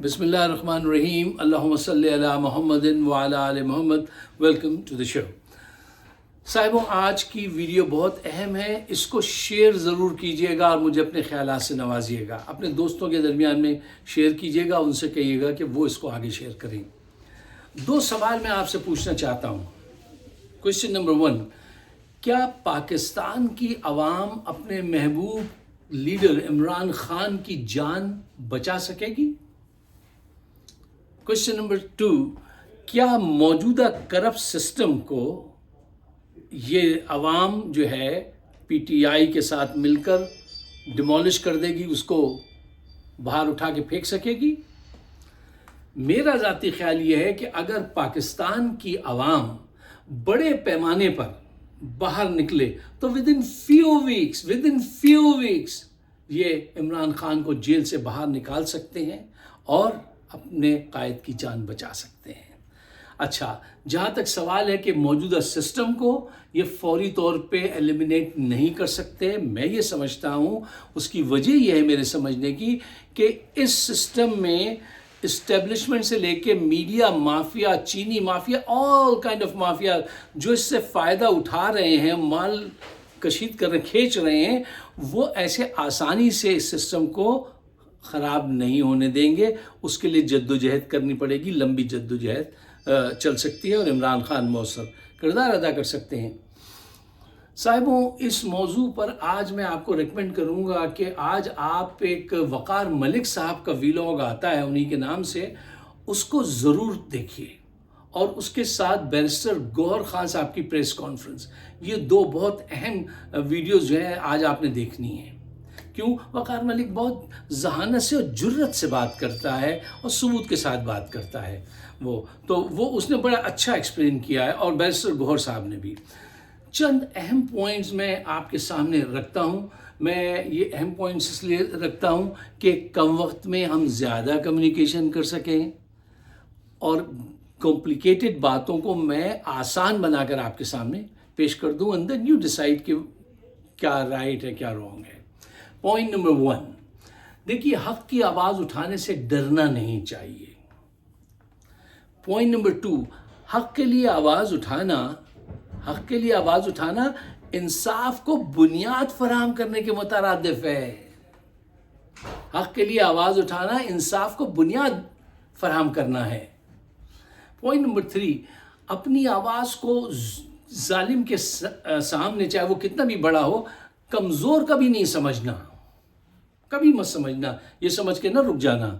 بسم اللہ الرحمن الرحیم، اللہم صلی علی محمد وعلی آل محمد۔ ویلکم ٹو دی شو۔ صاحبوں، آج کی ویڈیو بہت اہم ہے، اس کو شیئر ضرور کیجئے گا اور مجھے اپنے خیالات سے نوازیے گا۔ اپنے دوستوں کے درمیان میں شیئر کیجئے گا، ان سے کہیے گا کہ وہ اس کو آگے شیئر کریں۔ دو سوال میں آپ سے پوچھنا چاہتا ہوں۔ کوئسچن نمبر 1، کیا پاکستان کی عوام اپنے محبوب لیڈر عمران خان کی جان بچا سکے گی؟ کوئسچن نمبر 2، کیا موجودہ کرپٹ سسٹم کو یہ عوام جو ہے پی ٹی آئی کے ساتھ مل کر ڈیمولش کر دے گی، اس کو باہر اٹھا کے پھینک سکے گی؟ میرا ذاتی خیال یہ ہے کہ اگر پاکستان کی عوام بڑے پیمانے پر باہر نکلے تو ودن فیو ویکس یہ عمران خان کو جیل سے باہر نکال سکتے ہیں اور اپنے قائد کی جان بچا سکتے ہیں۔ اچھا، جہاں تک سوال ہے کہ موجودہ سسٹم کو یہ فوری طور پہ ایلیمنیٹ نہیں کر سکتے، میں یہ سمجھتا ہوں اس کی وجہ یہ ہے میرے سمجھنے کی کہ اس سسٹم میں اسٹیبلشمنٹ سے لے کے میڈیا مافیا، چینی mafia, all kind of mafia جو اس سے فائدہ اٹھا رہے ہیں، مال کشید کر رہے، کھینچ رہے ہیں، وہ ایسے آسانی سے اس سسٹم کو خراب نہیں ہونے دیں گے۔ اس کے لیے جدوجہد کرنی پڑے گی، لمبی جدوجہد چل سکتی ہے اور عمران خان مؤثر کردار ادا کر سکتے ہیں۔ صاحبوں، اس موضوع پر آج میں آپ کو ریکمینڈ کروں گا کہ آج آپ ایک وقار ملک صاحب کا ویلاگ آتا ہے انہی کے نام سے، اس کو ضرور دیکھیے، اور اس کے ساتھ بیرسٹر گوہر خان صاحب کی پریس کانفرنس، یہ دو بہت اہم ویڈیوز جو ہیں آج آپ نے دیکھنی ہیں۔ کیوں؟ وقار ملک بہت ذہانت سے اور جرت سے بات کرتا ہے اور ثبوت کے ساتھ بات کرتا ہے، وہ اس نے بڑا اچھا ایکسپلین کیا ہے، اور بیرسٹر گوہر صاحب نے بھی۔ چند اہم پوائنٹس میں آپ کے سامنے رکھتا ہوں۔ میں یہ اہم پوائنٹس اس لیے رکھتا ہوں کہ کم وقت میں ہم زیادہ کمیونیکیشن کر سکیں اور کمپلیکیٹڈ باتوں کو میں آسان بنا کر آپ کے سامنے پیش کر دوں، and then you decide کہ کیا رائٹ ہے کیا رانگ ہے۔ پوائنٹ نمبر 1، دیکھیے، حق کی آواز اٹھانے سے ڈرنا نہیں چاہیے۔ پوائنٹ نمبر 2، حق کے لیے آواز اٹھانا انصاف کو بنیاد فراہم کرنے کے مترادف ہے۔ حق کے لیے آواز اٹھانا انصاف کو بنیاد فراہم کرنا ہے۔ پوائنٹ نمبر 3، اپنی آواز کو ظالم کے سامنے، چاہے وہ کتنا بھی بڑا ہو، کمزور کبھی نہیں سمجھنا، کبھی مت سمجھنا، یہ سمجھ کے نہ رک جانا۔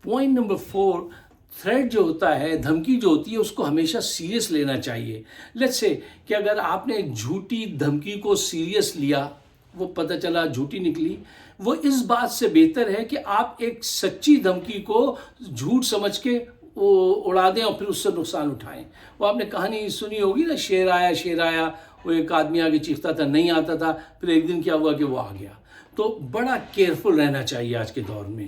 پوائنٹ نمبر 4، تھریٹ جو ہوتا ہے، دھمکی جو ہوتی ہے، اس کو ہمیشہ سیریس لینا چاہیے۔ لیٹس سے کہ اگر آپ نے ایک جھوٹی دھمکی کو سیریس لیا، وہ پتہ چلا جھوٹی نکلی، وہ اس بات سے بہتر ہے کہ آپ ایک سچی دھمکی کو جھوٹ سمجھ کے اڑا دیں اور پھر اس سے نقصان اٹھائیں۔ وہ آپ نے کہانی سنی ہوگی نا، شیر آیا، وہ ایک آدمی آگے چیختا تھا، نہیں آتا تھا، پھر ایک دن کیا ہوا کہ وہ آ گیا۔ تو بڑا کیئرفل رہنا چاہیے آج کے دور میں۔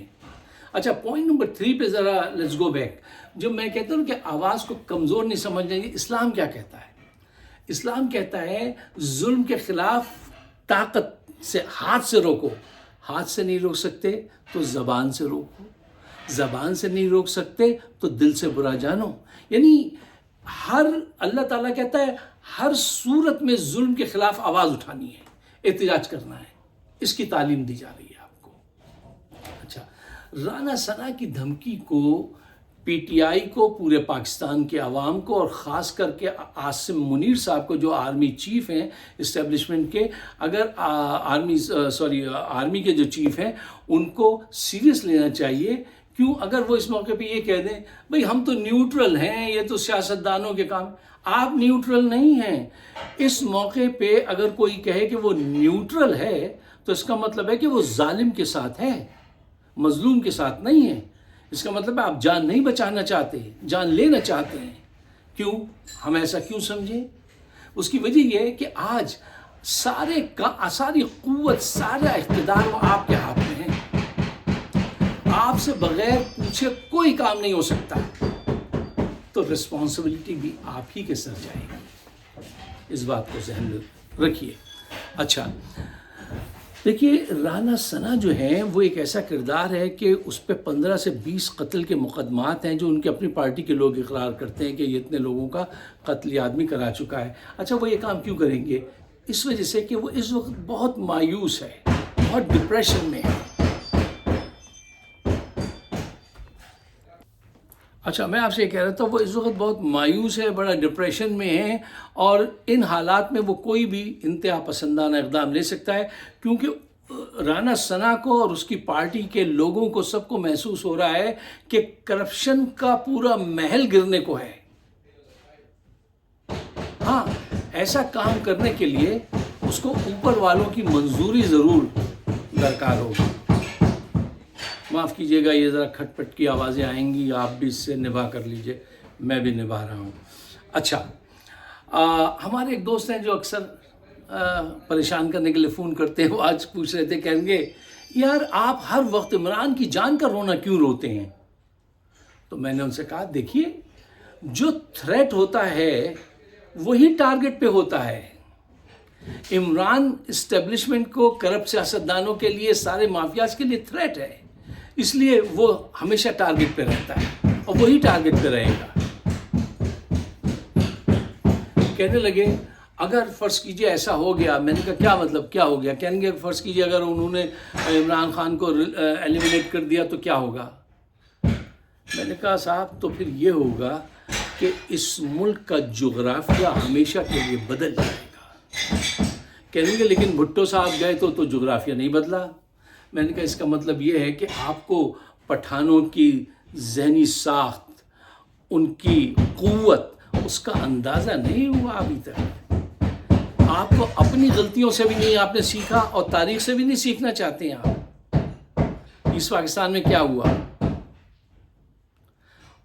اچھا، پوائنٹ نمبر 3 پہ ذرا لیٹس گو بیک۔ جب میں کہتا ہوں کہ آواز کو کمزور نہیں سمجھنا چاہیے، اسلام کیا کہتا ہے؟ اسلام کہتا ہے ظلم کے خلاف طاقت سے، ہاتھ سے روکو۔ ہاتھ سے نہیں روک سکتے تو زبان سے روکو، زبان سے نہیں روک سکتے تو دل سے برا جانو۔ یعنی اللہ تعالیٰ کہتا ہے ہر صورت میں ظلم کے خلاف آواز اٹھانی ہے، احتجاج کرنا ہے، اس کی تعلیم دی جا رہی ہے آپ کو۔ اچھا، رانا ثنا کی دھمکی کو پی ٹی آئی کو، پورے پاکستان کے عوام کو، اور خاص کر کے عاصم منیر صاحب کو جو آرمی چیف ہیں اسٹیبلشمنٹ کے، اگر آرمی کے جو چیف ہیں، ان کو سیریس لینا چاہیے۔ کیوں؟ اگر وہ اس موقع پہ یہ کہہ دیں بھئی ہم تو نیوٹرل ہیں، یہ تو سیاستدانوں کے کام، آپ نیوٹرل نہیں ہیں۔ اس موقع پہ اگر کوئی کہے کہ وہ نیوٹرل ہے تو اس کا مطلب ہے کہ وہ ظالم کے ساتھ ہے، مظلوم کے ساتھ نہیں ہے۔ اس کا مطلب ہے آپ جان نہیں بچانا چاہتے، جان لینا چاہتے ہیں۔ کیوں؟ ہم ایسا کیوں سمجھیں؟ اس کی وجہ یہ ہے کہ آج ساری قوت، سارا اقتدار وہ آپ کے ہاتھ میں ہے۔ آپ سے بغیر پوچھے کوئی کام نہیں ہو سکتا، تو رسپانسبلٹی بھی آپ ہی کے سر جائے گی۔ اس بات کو ذہن میں رکھیے۔ اچھا، دیکھیے رانا ثنا جو ہیں وہ ایک ایسا کردار ہے کہ اس پہ 15 سے 20 قتل کے مقدمات ہیں جو ان کی اپنی پارٹی کے لوگ اقرار کرتے ہیں کہ یہ اتنے لوگوں کا قتل آدمی کرا چکا ہے. اچھا وہ یہ کام کیوں کریں گے؟ اس وجہ سے کہ وہ اس وقت بہت مایوس ہے، بہت ڈپریشن میں ہے. اچھا میں آپ سے یہ کہہ رہا تھا وہ اس وقت بہت مایوس ہے، بڑا ڈپریشن میں ہے، اور ان حالات میں وہ کوئی بھی انتہا پسندانہ اقدام لے سکتا ہے، کیونکہ رانا ثنا کو اور اس کی پارٹی کے لوگوں کو سب کو محسوس ہو رہا ہے کہ کرپشن کا پورا محل گرنے کو ہے. ہاں ایسا کام کرنے کے لیے اس کو اوپر والوں کی منظوری ضرور درکار ہوگی. معاف کیجیے گا یہ ذرا کھٹ پٹ کی آوازیں آئیں گی، آپ بھی اس سے نبھا کر لیجئے، میں بھی نبھا رہا ہوں. اچھا ہمارے ایک دوست ہیں جو اکثر پریشان کرنے کے لیے فون کرتے ہیں، وہ آج پوچھ رہے تھے، کہیں گے یار آپ ہر وقت عمران کی جان کا رونا کیوں روتے ہیں؟ تو میں نے ان سے کہا دیکھیے جو تھریٹ ہوتا ہے وہی ٹارگٹ پہ ہوتا ہے. عمران اسٹیبلشمنٹ کو کرپٹ سیاستدانوں کے لیے، سارے مافیاز کے لیے تھریٹ ہے، اس لیے وہ ہمیشہ ٹارگٹ پہ رہتا ہے اور وہی ٹارگٹ پہ رہے گا. کہنے لگے اگر فرض کیجئے ایسا ہو گیا. میں نے کہا کیا مطلب کیا ہو گیا؟ کہیں گے فرض کیجئے اگر انہوں نے عمران خان کو ایلیمنیٹ کر دیا تو کیا ہوگا؟ میں نے کہا صاحب تو پھر یہ ہوگا کہ اس ملک کا جغرافیہ ہمیشہ کے لیے بدل جائے گا. کہیں گے لیکن بھٹو صاحب گئے تو جغرافیہ نہیں بدلا. میں نے کہا اس کا مطلب یہ ہے کہ آپ کو پٹھانوں کی ذہنی ساخت، ان کی قوت، اس کا اندازہ نہیں ہوا ابھی تک. آپ کو اپنی غلطیوں سے بھی نہیں آپ نے سیکھا اور تاریخ سے بھی نہیں سیکھنا چاہتے ہیں آپ. اس پاکستان میں کیا ہوا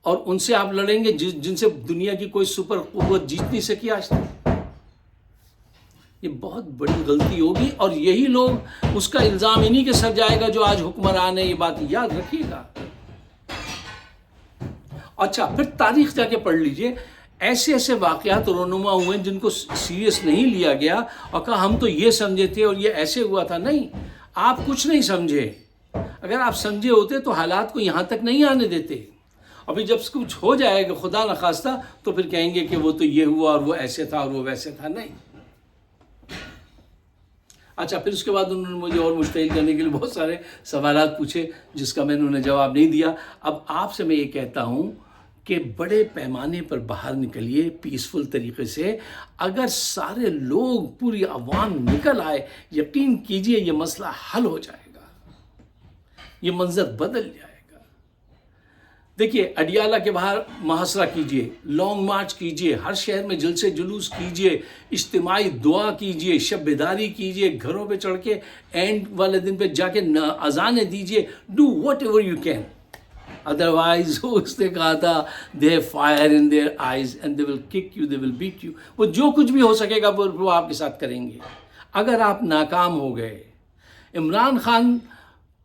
اور ان سے آپ لڑیں گے جن سے دنیا کی کوئی سپر قوت جیت نہیں سکی آج تک. یہ بہت بڑی غلطی ہوگی اور یہی لوگ اس کا الزام انہی کے سر جائے گا جو آج حکمران ہے. یہ بات یاد رکھیے گا. اچھا پھر تاریخ جا کے پڑھ لیجئے، ایسے ایسے واقعات رونما ہوئے جن کو سیریس نہیں لیا گیا اور کہا ہم تو یہ سمجھے تھے اور یہ ایسے ہوا تھا. نہیں، آپ کچھ نہیں سمجھے. اگر آپ سمجھے ہوتے تو حالات کو یہاں تک نہیں آنے دیتے. ابھی جب کچھ ہو جائے گا خدا نخواستہ تو پھر کہیں گے کہ وہ تو یہ ہوا اور وہ ایسے تھا اور وہ ویسے تھا. نہیں. اچھا پھر اس کے بعد انہوں نے مجھے اور مشتعل کرنے کے لیے بہت سارے سوالات پوچھے جس کا میں نے انہیں جواب نہیں دیا. اب آپ سے میں یہ کہتا ہوں کہ بڑے پیمانے پر باہر نکلیے پیسفل طریقے سے. اگر سارے لوگ، پوری عوام نکل آئے، یقین کیجئے یہ مسئلہ حل ہو جائے گا، یہ منظر بدل جائے گا. دیکھیے اڈیالہ کے باہر محاصرہ کیجئے، لانگ مارچ کیجئے، ہر شہر میں جلسے جلوس کیجئے، اجتماعی دعا کیجئے، شب بیداری کیجئے، گھروں پہ چڑھ کے اینڈ والے دن پہ جا کے اذانیں دیجئے. Do whatever you can. Otherwise اس نے کہا تھا they have fire in their eyes and they will kick you, they will beat you. وہ جو کچھ بھی ہو سکے گا وہ آپ کے ساتھ کریں گے. اگر آپ ناکام ہو گئے، عمران خان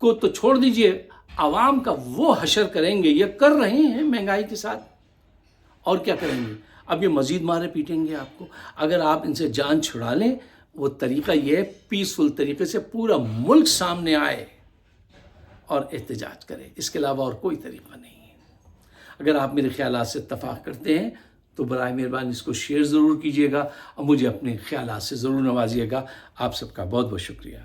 کو تو چھوڑ دیجئے، عوام کا وہ حشر کریں گے. یہ کر رہے ہیں مہنگائی کے ساتھ، اور کیا کریں گے؟ اب یہ مزید مارے پیٹیں گے آپ کو. اگر آپ ان سے جان چھڑا لیں، وہ طریقہ یہ ہے پیسفل طریقے سے پورا ملک سامنے آئے اور احتجاج کرے. اس کے علاوہ اور کوئی طریقہ نہیں ہے. اگر آپ میرے خیالات سے اتفاق کرتے ہیں تو برائے مہربانی اس کو شیئر ضرور کیجیے گا اور مجھے اپنے خیالات سے ضرور نوازیے گا. آپ سب کا بہت بہت شکریہ.